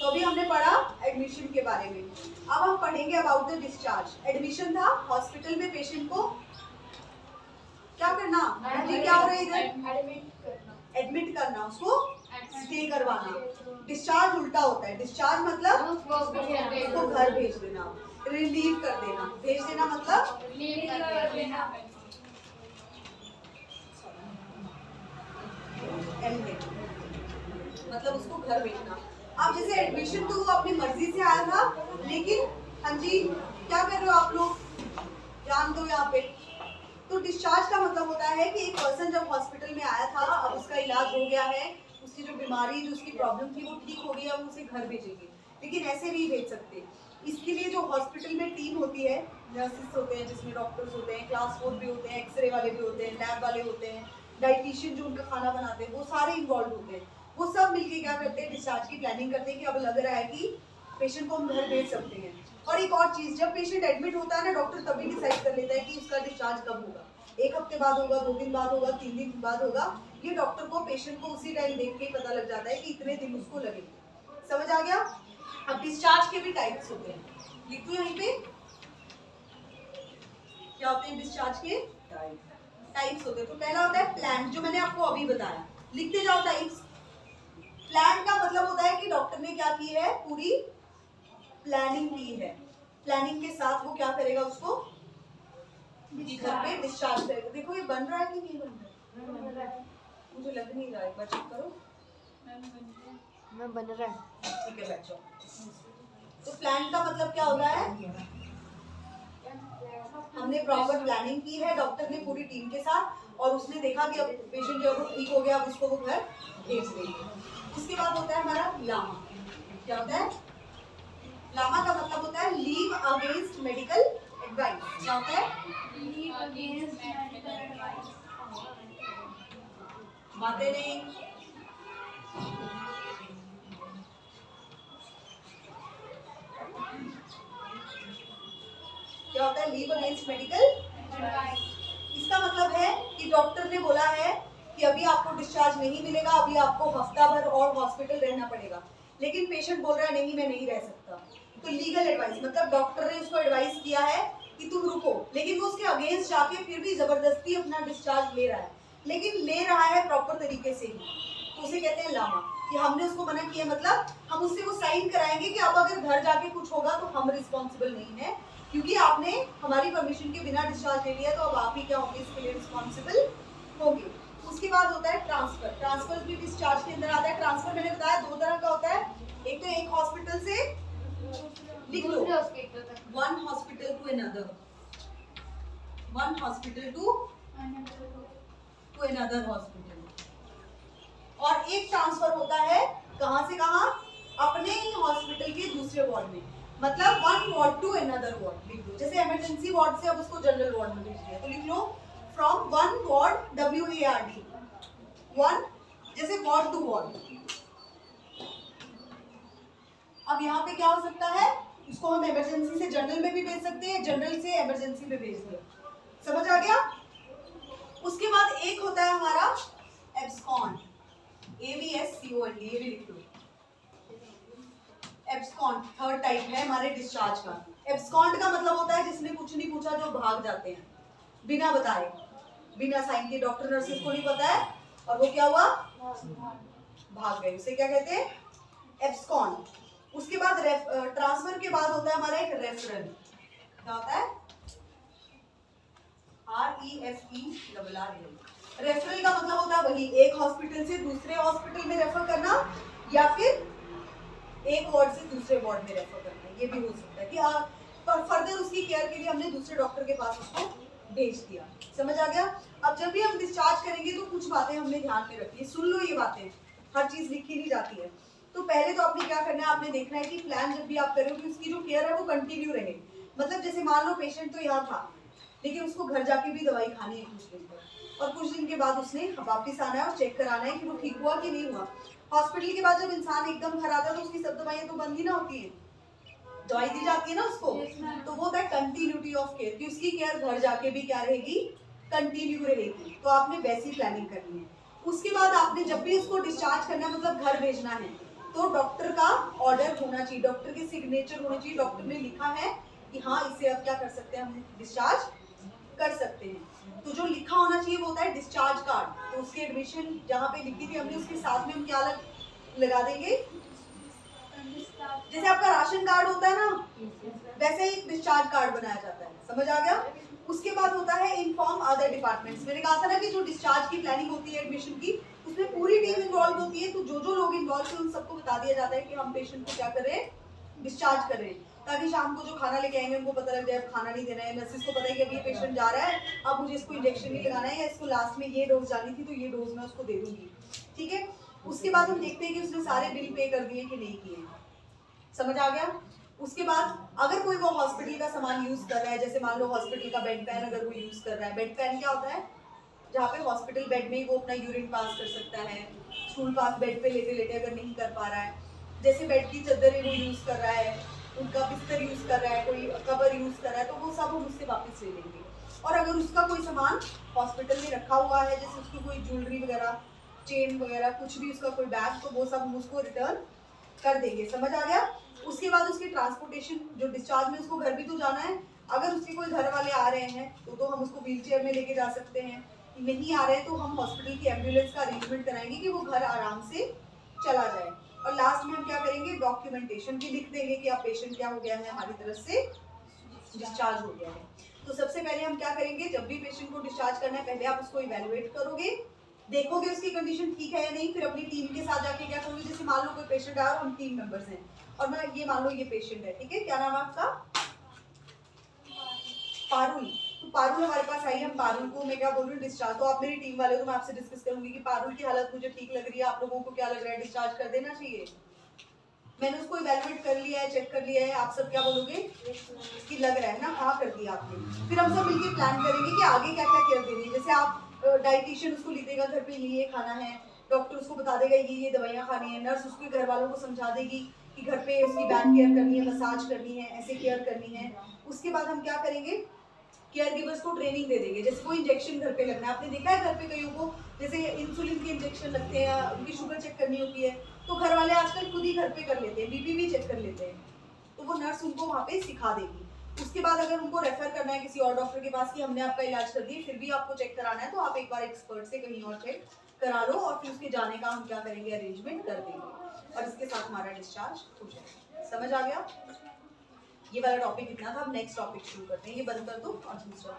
तो अभी हमने पढ़ा एडमिशन के बारे में। अब हम पढ़ेंगे अबाउट द डिस्चार्ज। एडमिशन था, हॉस्पिटल में पेशेंट को क्या करना, जी क्या हो रहा है इधर, एडमिट करना, उसको स्टे करवाना। डिस्चार्ज उल्टा होता है, डिस्चार्ज मतलब उसको घर भेज देना, रिलीव कर देना। भेज देना मतलब मतलब उसको घर भेजना। अब जैसे एडमिशन तो वो अपनी मर्जी से आया था, लेकिन हाँ जी क्या कर रहे हो आप लोग, ध्यान दो यहाँ पे। तो डिस्चार्ज का मतलब होता है कि एक पर्सन जब हॉस्पिटल में आया था, अब उसका इलाज हो गया है, उसकी जो बीमारी, जो उसकी प्रॉब्लम थी वो ठीक हो गई, अब उसे घर भेजेंगे। लेकिन ऐसे नहीं भेज सकते, इसके लिए जो हॉस्पिटल में टीम होती है, नर्सेस होते हैं जिसमें डॉक्टर्स होते हैं, क्लास 4 भी होते हैं, एक्सरे वाले भी होते हैं, लैब वाले होते हैं, डाइटिशियन जो उनका खाना बनाते हैं, वो सारे इन्वॉल्व होते हैं। वो सब मिलके क्या करते हैं, डिस्चार्ज की प्लानिंग करते हैं कि अब लग रहा है कि पेशेंट को हम घर भेज सकते हैं। और एक और चीज, जब पेशेंट एडमिट होता है ना, डॉक्टर तभी डिसाइड कर लेता है कि उसका डिस्चार्ज कब होगा। 1 हफ्ते बाद होगा, 2 दिन बाद होगा, 3 दिन बाद होगा। ये डॉक्टर को, पेशेंट को उसी टाइम देख के पता लग जाता है कि इतने दिन उसको लगेंगे। समझ आ गया। अब डिस्चार्ज के भी टाइप्स होते हैं, लिख दो यहीं पे क्या होते हैं डिस्चार्ज के टाइप्स होते हैं। तो पहला होता है प्लान, जो मैंने आपको अभी बताया, लिखते जाओ टाइप्स। प्लान का मतलब होता है कि डॉक्टर ने क्या की है, पूरी प्लानिंग की है। प्लानिंग के साथ वो क्या करेगा, उसको घर पे डिस्चार्ज करेगा। देखो ये बन रहा है कि नहीं बन रहा है, मुझे लग नहीं रहा, एक बार चेक करो। मैं बन रहा है, ठीक है बच्चों। तो प्लान का मतलब क्या होता है, हमने प्रॉपर प्लानिंग की है डॉक्टर ने पूरी टीम के साथ, और उसने देखा कि अब पेशेंट जो ठीक हो गया, अब उसको वो घर भेज देंगे। उसके बाद होता है हमारा लामा। क्या होता है, लामा का मतलब होता है लीव अगेंस्ट मेडिकल एडवाइस। क्या होता है, लीव अगेंस्ट मेडिकल एडवाइस। बातें नहीं, क्या होता है लीव अगेंस्ट मेडिकल एडवाइस। इसका मतलब है कि डॉक्टर ने बोला है कि अभी आपको डिस्चार्ज नहीं मिलेगा, अभी आपको हफ्ता भर और हॉस्पिटल रहना पड़ेगा, लेकिन पेशेंट बोल रहा है नहीं मैं नहीं रह सकता। तो लीगल एडवाइस मतलब डॉक्टर ने उसको एडवाइस किया है कि तुम रुको, लेकिन वो उसके अगेंस्ट जाके फिर भी जबरदस्ती अपना डिस्चार्ज ले रहा है, लेकिन ले रहा है प्रॉपर तरीके से ही, तो उसे कहते हैं लामा। कि हमने उसको मना किया, मतलब हम उससे वो साइन कराएंगे कि अब अगर घर जाके कुछ होगा तो हम रिस्पॉन्सिबल नहीं है, क्योंकि आपने हमारी परमिशन के बिना डिस्चार्ज ले लिया, तो अब आप ही क्या होंगे इसके लिए रिस्पॉन्सिबल होंगे। उसके बाद होता है ट्रांसफर। ट्रांसफर भी डिस्चार्ज के अंदर आता है। ट्रांसफर मैंने बताया 2 तरह का होता है, एक तो एक हॉस्पिटल से, लिख लो, one hospital to another, one hospital to another hospital. और एक ट्रांसफर होता है कहां से कहां, अपने ही हॉस्पिटल के दूसरे वार्ड में, मतलब one ward to another ward. लिख लो, जैसे इमरजेंसी वार्ड से अब उसको जनरल वार्ड में भेज दिया, तो लिख लो from one ward, WARD, one, जैसे वार्ड टू वार्ड। अब यहाँ पे क्या हो सकता है, उसको हम इमरजेंसी से जनरल में भी भेज सकते हैं, जनरल से इमरजेंसी में भेज दिया। समझ आ गया। उसके बाद एक होता है हमारा एब्सकॉन्ड, ABSCOND, ये भी लिख लो। एब्सकॉन्ड थर्ड टाइप है हमारे डिस्चार्ज का। एब्सकॉन्ड का मतलब होता है जिसने कुछ नहीं पूछा, जो भाग जाते हैं बिना बताए, बिना साइन के। डॉक्टर नर्सेस को नहीं पता है और वो क्या हुआ, भाग गए, उसे क्या कहते हैं, एब्सकॉन्ड। उसके बाद ट्रांसफर के बाद होता है हमारा एक रेफरल। क्या होता है, REFERRAL। रेफरल का मतलब होता है वही, एक हॉस्पिटल से दूसरे हॉस्पिटल में रेफर करना, या फिर एक वार्ड से दूसरे वार्ड में रेफर करना। ये भी हो सकता है कि फर्दर उसकी केयर के लिए हमने दूसरे डॉक्टर के पास उसको भेज दिया। समझ आ गया। अब जब भी हम डिस्चार्ज करेंगे तो कुछ बातें हमने ध्यान में रखी है, सुन लो ये बातें, हर चीज लिखी नहीं जाती है। तो पहले तो आपने क्या करना है, आपने देखना है कि प्लान जब भी आप करोगे उसकी जो केयर है वो कंटिन्यू रहे। मतलब जैसे मान लो पेशेंट तो यहाँ था, लेकिन उसको घर जाके भी दवाई खानी है कुछ दिन तक, और कुछ दिन के बाद उसने वापस आना है और चेक कराना है कि वो ठीक हुआ कि नहीं हुआ। हॉस्पिटल के बाद जब इंसान एकदम घर आता है तो उसकी सब दवाइयाँ तो बंद ही ना होती है, दवाई दी जाती है ना उसको। तो वो होता है कंटिन्यूटी ऑफ केयर, कि उसकी केयर घर जाके भी क्या रहेगी, कंटिन्यू रहेगी। तो आपने वैसी प्लानिंग करनी है। उसके बाद आपने जब भी उसको डिस्चार्ज करना है, मतलब घर भेजना है, तो डॉक्टर का ऑर्डर होना चाहिए, डॉक्टर के सिग्नेचर होने चाहिए, डॉक्टर ने लिखा है कि हाँ इसे अब क्या कर सकते हैं, हम डिस्चार्ज कर सकते हैं। तो जो लिखा होना चाहिए वो होता है डिस्चार्ज कार्ड। तो उसकी एडमिशन जहाँ पे लिखी थी हमने उसके साथ में हम क्या लगा देंगे, जैसे आपका राशन कार्ड होता है ना वैसे ही डिस्चार्ज कार्ड बनाया जाता है, समझ आ गया। उसके बाद होता है इन्फॉर्म अदर डिपार्टमेंट्स। मैंने कहा था ना कि जो डिस्चार्ज की प्लानिंग होती है एडमिशन की, उसमें पूरी टीम इन्वॉल्व होती है। तो जो लोग इन्वॉल्व है उन सबको बता दिया जाता है कि हम पेशेंट को क्या करें, डिस्चार्ज करें, ताकि शाम को जो खाना लेके आएंगे उनको पता लग जाए खाना नहीं देना है। नर्सिस को पता है कि अभी पेशेंट जा रहा है, अब मुझे इसको इंजेक्शन नहीं लगाना है, या इसको लास्ट में ये डोज जानी थी तो ये डोज मैं उसको दे दूंगी, ठीक है। उसके बाद हम देखते हैं कि उसने सारे बिल पे कर दिए कि नहीं किए, समझ आ गया। उसके बाद अगर कोई वो हॉस्पिटल का सामान यूज कर रहा है, जैसे मान लो हॉस्पिटल का बेड पैन अगर वो यूज कर रहा है, बेड पैन क्या होता है, जहाँ पे हॉस्पिटल बेड में ही वो अपना यूरिन पास कर सकता है, स्टूल पास बेड पे लेटे लेटे अगर नहीं कर पा रहा है, जैसे बेड की चादरें वो यूज कर रहा है, उनका बिस्तर यूज कर रहा है, कोई कवर यूज कर रहा है, तो वो सब हम उससे वापस ले लेंगे। और अगर उसका कोई सामान हॉस्पिटल में रखा हुआ है, जैसे उसकी कोई ज्वेलरी वगैरह, चेन वगैरह, कुछ भी उसका कोई बैग, तो वो सब हम उसको रिटर्न कर देंगे, समझ आ गया। उसके बाद उसकी ट्रांसपोर्टेशन, जो डिस्चार्ज में उसको घर भी तो जाना है, अगर उसके कोई घर वाले आ रहे हैं तो हम उसको व्हील चेयर में लेके जा सकते हैं, नहीं आ रहे तो हम हॉस्पिटल की एम्बुलेंस का अरेंजमेंट कराएंगे कि वो घर आराम से चला जाए। और लास्ट में हम क्या करेंगे, डॉक्यूमेंटेशन भी लिख देंगे कि आप पेशेंट क्या हो गया है, हमारी तरफ से डिस्चार्ज हो गया है। तो सबसे पहले हम क्या करेंगे, जब भी पेशेंट को डिस्चार्ज करना है पहले आप उसको इवेलुएट करोगे, देखोगे उसकी कंडीशन ठीक है या नहीं, फिर अपनी टीम के साथ जाके क्या करोगे, जैसे मान लो कोई पेशेंट आया और हम टीम मेंबर्स हैं, और मैं ये मान लो ये पेशेंट है, ठीक है, क्या नाम है आपका, पारुल। तो पारुल हमारे पास आई, हम पारुल को, मैं क्या बोल रही हूँ, डिस्चार्ज, तो आप मेरी टीम वाले हो तो मैं आपसे डिस्कस करूंगी कि पारुल की हालत मुझे ठीक लग रही है, आप लोगों को क्या लग रहा है, डिस्चार्ज कर देना चाहिए। मैंने उसको इवैल्यूएट कर लिया है, चेक कर लिया है, आप सब क्या बोलोगे कि लग रहा है ना, हाँ कर दिया आपने। फिर हम सब मिलके प्लान करेंगे कि आगे क्या क्या केयर देनी है। जैसे आप डाइटिशियन उसको लिख देगा घर पे ये खाना है, डॉक्टर उसको बता देगा ये दवाइयाँ खानी है, नर्स उसके घर वालों को समझा देगी कि घर पे उसकी बैक केयर करनी है, मसाज करनी है, ऐसे केयर करनी है। उसके बाद हम क्या करेंगे, केयर गिवर्स को ट्रेनिंग दे देंगे। जैसे कोई इंजेक्शन घर पे लगना है, आपने देखा है घर पे कईयों को जैसे इंसुलिन के इंजेक्शन लगते हैं, उनकी शुगर चेक करनी होती है, तो घर वाले आजकल खुद ही घर पे कर लेते हैं, बीपी भी चेक कर लेते हैं, तो वो नर्स उनको वहाँ पे सिखा देगी। उसके बाद अगर उनको रेफर करना है किसी और डॉक्टर के पास कि हमने आपका इलाज कर दिया, फिर भी आपको चेक कराना है, तो आप एक बार एक्सपर्ट से कहीं और चेक करा लो, और फिर उसके जाने का हम क्या करेंगे, अरेंजमेंट कर देंगे, और इसके साथ हमारा डिस्चार्ज हो जाएगा। समझ आ गया। ये वाला टॉपिक इतना था, अब नेक्स्ट टॉपिक शुरू करते हैं, ये बंद कर दो और दूसरा